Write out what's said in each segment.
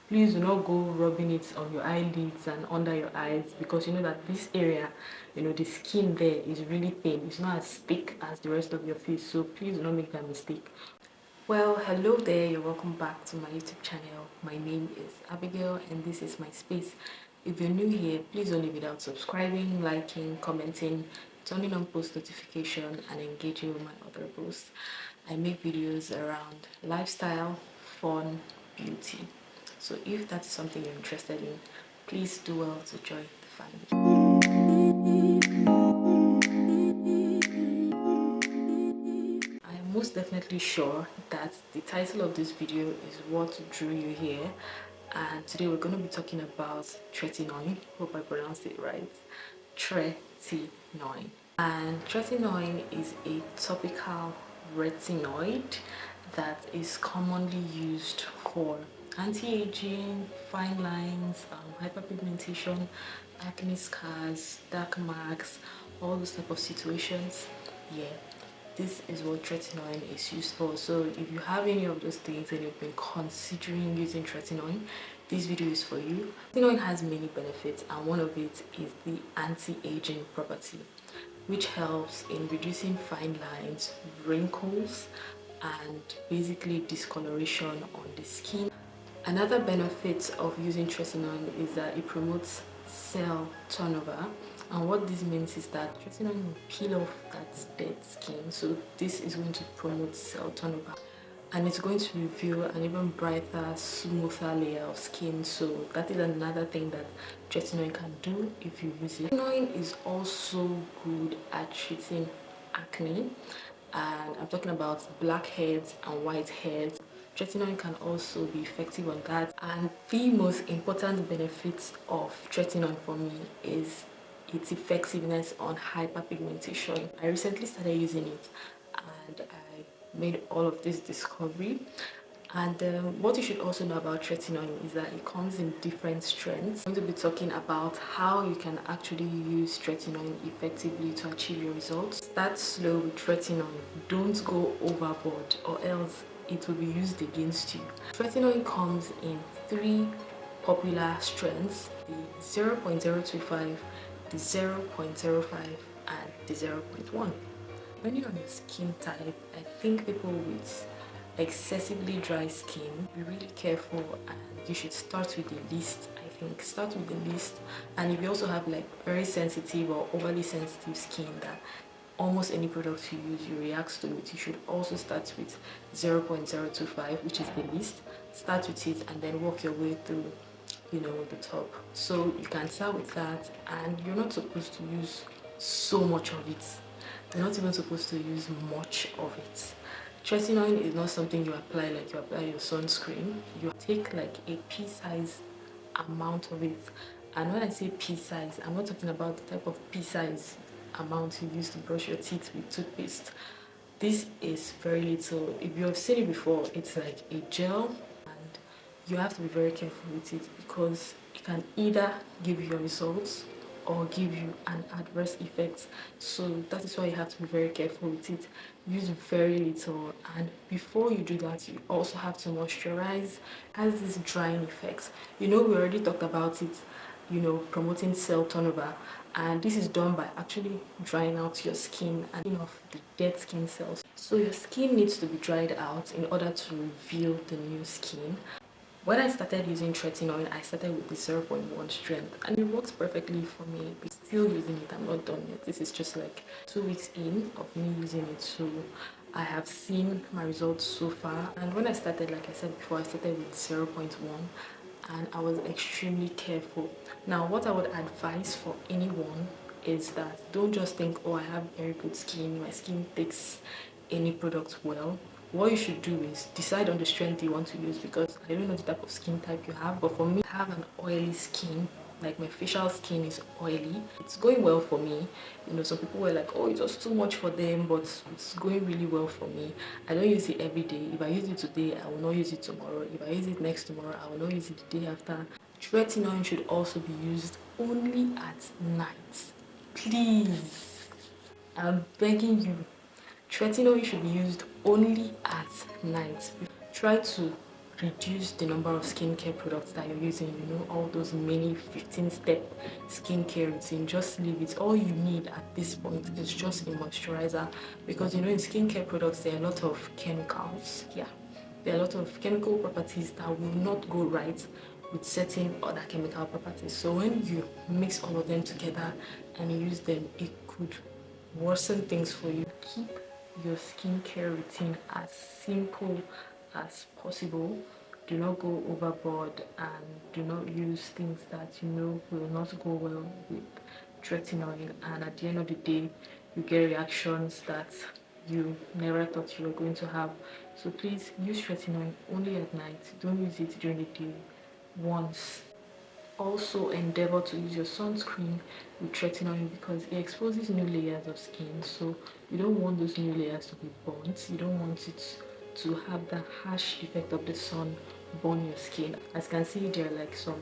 Please do not go rubbing it on your eyelids and under your eyes, because you know that this area, the skin there is really thin. It's not as thick as the rest of your face, so please do not make that mistake. Well, hello there, you're welcome back to my YouTube channel. My name is Abigail and this is my space. If you're new here, please don't leave without subscribing, liking, commenting, turning on post notification and engaging with my other posts. I make videos around lifestyle, fun, beauty. So if that's something you're interested in, please do well to join the family. I am most definitely sure that the title of this video is what drew you here, and today we're going to be talking about tretinoin. Hope I pronounced it right. Tretinoin. And tretinoin is a topical retinoid that is commonly used for anti-aging, fine lines, hyperpigmentation, acne scars, dark marks, all those type of situations. Yeah, this is what tretinoin is used for. So if you have any of those things and you've been considering using tretinoin, this video is for you. Tretinoin has many benefits, and one of it is the anti-aging property, which helps in reducing fine lines, wrinkles, and basically discoloration on the skin. Another benefit of using tretinoin is that it promotes cell turnover, and what this means is that tretinoin will peel off that dead skin, so this is going to promote cell turnover and it's going to reveal an even brighter, smoother layer of skin. So that is another thing that tretinoin can do if you use it. Tretinoin is also good at treating acne, and I'm talking about blackheads and whiteheads. Tretinoin can also be effective on that, and the most important benefits of tretinoin for me is its effectiveness on hyperpigmentation. I recently started using it and I made all of this discovery. And what you should also know about tretinoin is that it comes in different strengths. I'm going to be talking about how you can actually use tretinoin effectively to achieve your results. Start slow with tretinoin. Don't go overboard or else it will be used against you. Tretinoin comes in three popular strengths: the 0.025, the 0.05, and the 0.1. Depending on your skin type, I think people with excessively dry skin, be really careful and you should start with the least. I think start with the least. And if you also have like very sensitive or overly sensitive skin that almost any product you use you react to it, you should also start with 0.025, which is the least. Start with it and then work your way through the top. So you can start with that, and you're not supposed to use so much of it. You're not even supposed to use much of it. Tretinoin is not something you apply like you apply your sunscreen. You take like a pea-sized amount of it. And when I say pea-size, I'm not talking about the type of pea-size amount you use to brush your teeth with toothpaste. This is very little. If you have seen it before, it's like a gel, and you have to be very careful with it because it can either give you your results or give you an adverse effect. So that is why you have to be very careful with it. Use very little, and before you do that you also have to moisturize. It has this drying effect. We already talked about it, promoting cell turnover, and this is done by actually drying out your skin and off the dead skin cells. So your skin needs to be dried out in order to reveal the new skin. When I started using tretinoin, I started with the 0.1 strength and it works perfectly for me. But still using it, I'm not done yet. This is just like 2 weeks in of me using it, so I have seen my results so far. And when I started, like I said before, I started with 0.1 and I was extremely careful. Now, what I would advise for anyone is that don't just think, oh, I have very good skin, my skin takes any product well. What you should do is decide on the strength you want to use, because I don't know the type of skin type you have, but for me, I have an oily skin. Like my facial skin is oily. It's going well for me. Some people were like, oh, it's just too much for them, but it's going really well for me. I don't use it every day. If I use it today, I will not use it tomorrow. If I use it next tomorrow, I will not use it the day after. Tretinoin should also be used only at night. Please, I'm begging you. Tretinoin should be used only at night. Try to reduce the number of skincare products that you're using, you know, all those many 15-step skincare routine. Just leave it. All you need at this point is just a moisturizer, because you know in skincare products there are a lot of chemicals. Yeah, there are a lot of chemical properties that will not go right with certain other chemical properties. So when you mix all of them together and use them, it could worsen things for you. Keep your skincare routine as simple as possible. Do not go overboard and do not use things that you know will not go well with tretinoin, and at the end of the day you get reactions that you never thought you were going to have. So please use tretinoin only at night. Don't use it during the day once. Also endeavor to use your sunscreen with tretinoin, because it exposes new layers of skin, so you don't want those new layers to be burnt. You don't want it to have the harsh effect of the sun burn your skin. As you can see, there are like some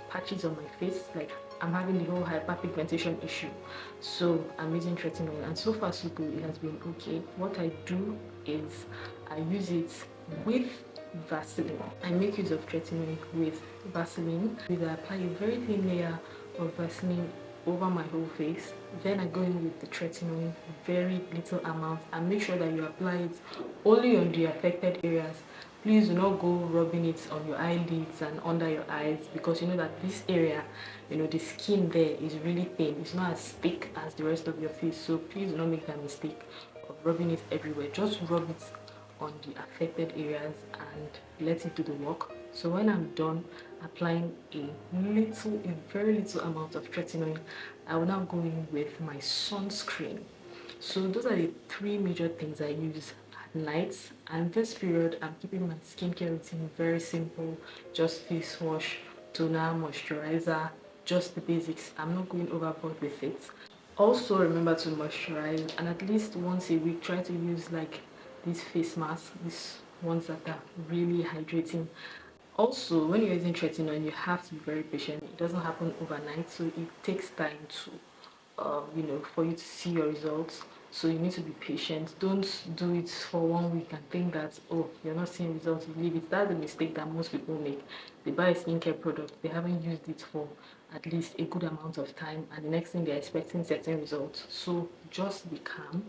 patches on my face, like I'm having the whole hyperpigmentation issue, so I'm using tretinoin, and so far so good. It has been okay. What I do is I use it with Vaseline. I make use of tretinoin with Vaseline. I apply a very thin layer of Vaseline over my whole face, then I go in with the tretinoin, very little amount, and make sure that you apply it only on the affected areas. Please do not go rubbing it on your eyelids and under your eyes, because you know that this area, you know, the skin there is really thin. It's not as thick as the rest of your face, so please do not make that mistake of rubbing it everywhere. Just rub it on the affected areas and let it do the work. So when I'm done applying a very little amount of tretinoin, I will now go in with my sunscreen. So those are the three major things I use at night, and this period I'm keeping my skincare routine very simple. Just face wash, toner, moisturizer, just the basics. I'm not going overboard with it. Also remember to moisturize, and at least once a week try to use like these face masks, these ones that are really hydrating. Also, when you're using tretinoin, you have to be very patient. It doesn't happen overnight, so it takes time to you know, for you to see your results. So you need to be patient. Don't do it for 1 week and think that, oh, you're not seeing results, you leave it. That's the mistake that most people make. They buy a skincare product, they haven't used it for at least a good amount of time, and the next thing they're expecting certain results. So just be calm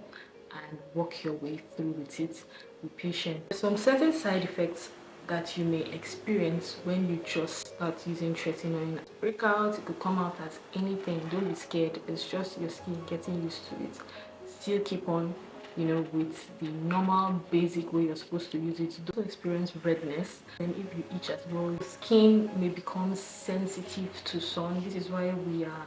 and work your way through with it. Be patient. There's some certain side effects that you may experience when you just start using tretinoin. Breakout, it could come out as anything. Don't be scared. It's just your skin getting used to it. Still keep on, you know, with the normal basic way you're supposed to use it. Don't experience redness, and if you itch as well, your skin may become sensitive to sun. This is why we are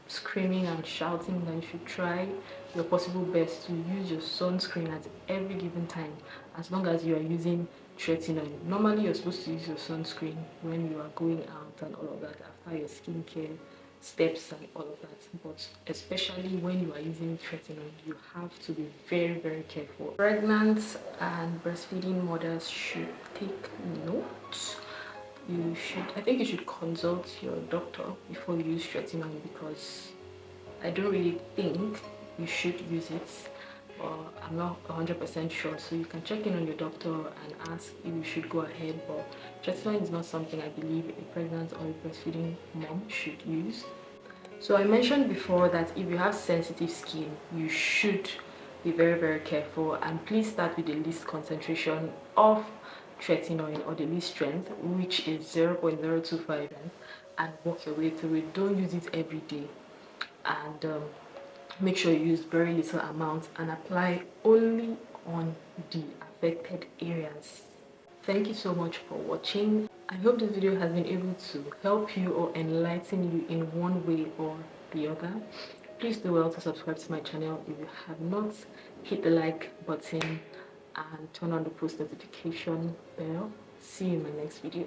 screaming and shouting that you should try your possible best to use your sunscreen at every given time, as long as you are using tretinoin. Normally you're supposed to use your sunscreen when you are going out and all of that, after your skincare steps and all of that, but especially when you are using tretinoin, you have to be very careful. Pregnant and breastfeeding mothers should take note. I think you should consult your doctor before you use tretinoin, because I don't really think you should use it, but I'm not 100% sure. So you can check in on your doctor and ask if you should go ahead. But tretinoin is not something I believe a pregnant or a breastfeeding mom should use. So I mentioned before that if you have sensitive skin, you should be very careful, and please start with the least concentration of tretinoin, or the least strength, which is 0.025, and work your way through it. Don't use it every day, and make sure you use very little amount and apply only on the affected areas. Thank you so much for watching. I hope this video has been able to help you or enlighten you in one way or the other. Please do well to subscribe to my channel if you have not. Hit the like button and turn on the post notification bell. See you in my next video.